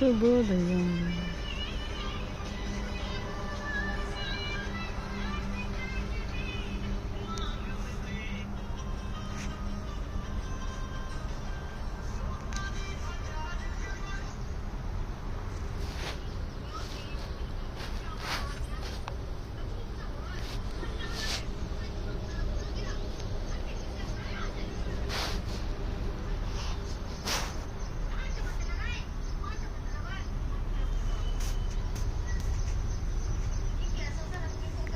శుభోదయం.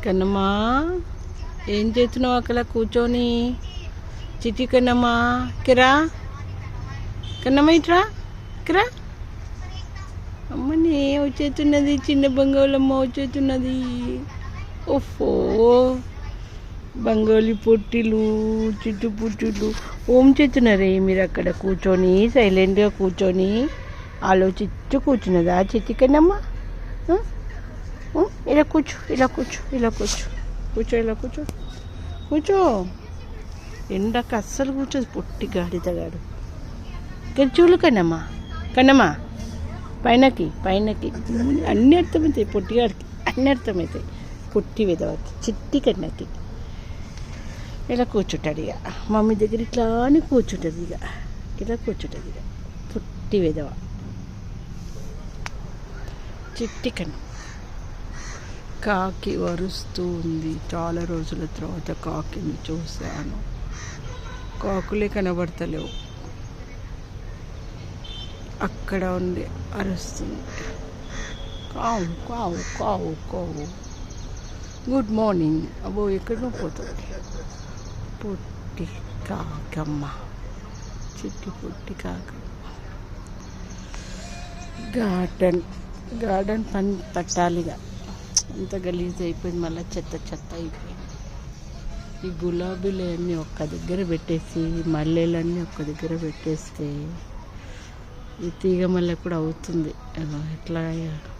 కన్నమ్మా, ఏం చేస్తున్నావు అక్కడ కూర్చొని? చిట్టి కన్నమ్మా, కిరా కన్నమ్మ, ఇట్రా కిరా. అమ్మని వచ్చేస్తున్నది, చిన్న బంగాళమ్మ వచ్చేస్తున్నది. ఓఫో, బంగాళి పొట్టిలు, చిట్టు పుట్టులు ఓం చేస్తున్నారే మీరు అక్కడ కూర్చొని, సైలెంట్గా కూర్చొని ఆలోచిస్తూ కూర్చున్నదా చిట్టి కన్నమ్మ? ఇలా కూర్చో, ఇలా కూర్చో, ఇలా కూర్చో, కూర్చో, ఇలా కూర్చో, కూర్చో. ఎండకు అస్సలు కూర్చోదు పొట్టి గాడిదగాడు. చూడు కన్నమ్మా, కన్నమ్మా పైనకి పైనకి అన్నీ అర్థమవుతాయి పొట్టిగాడికి, అన్నీ అర్థమవుతాయి. పొట్టి విధవకి, చిట్టి కన్నకి ఇలా కూర్చుంటాడు. ఇక మమ్మీ దగ్గర ఇట్లా అని కూర్చుంటుంది. ఇక ఇలా కూర్చుంటుంది. ఇక పొట్టి విధవ చిట్టి కన్న. కాకి వరుస్తూ ఉంది. చాలా రోజుల తర్వాత కాకిని చూశాను. కాకులే కనబడతలేవు. అక్కడ ఉండి అరుస్తుంది. కావు కావు కావు కావు. Good morning. అబ్బో, ఎక్కడో పోతుంది పొట్టి కాకమ్మ, చిట్టి పొట్టి కాకమ్మ. గార్డెన్ పని పట్టాలిగా, అంత గలీజ్ అయిపోయింది. మళ్ళీ చెత్త చెత్త అయిపోయింది. ఈ గులాబీలు అన్నీ ఒక్క దగ్గర పెట్టేసి, మల్లెలన్నీ ఒక్క దగ్గర పెట్టేస్తే ఈ తీగ మల్లె కూడా అవుతుంది. ఎట్లా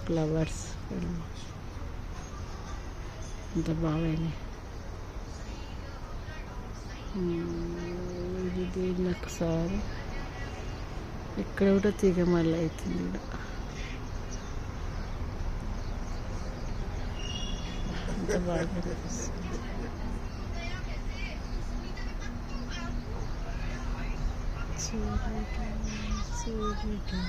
ఫ్లవర్స్ అంత బాగానే. ఇది దీన్ని ఒకసారి ఇక్కడ కూడా తీగ మల్లె అవుతుంది. అంత బాగా కనిపిస్తుంది. సూర్యుడు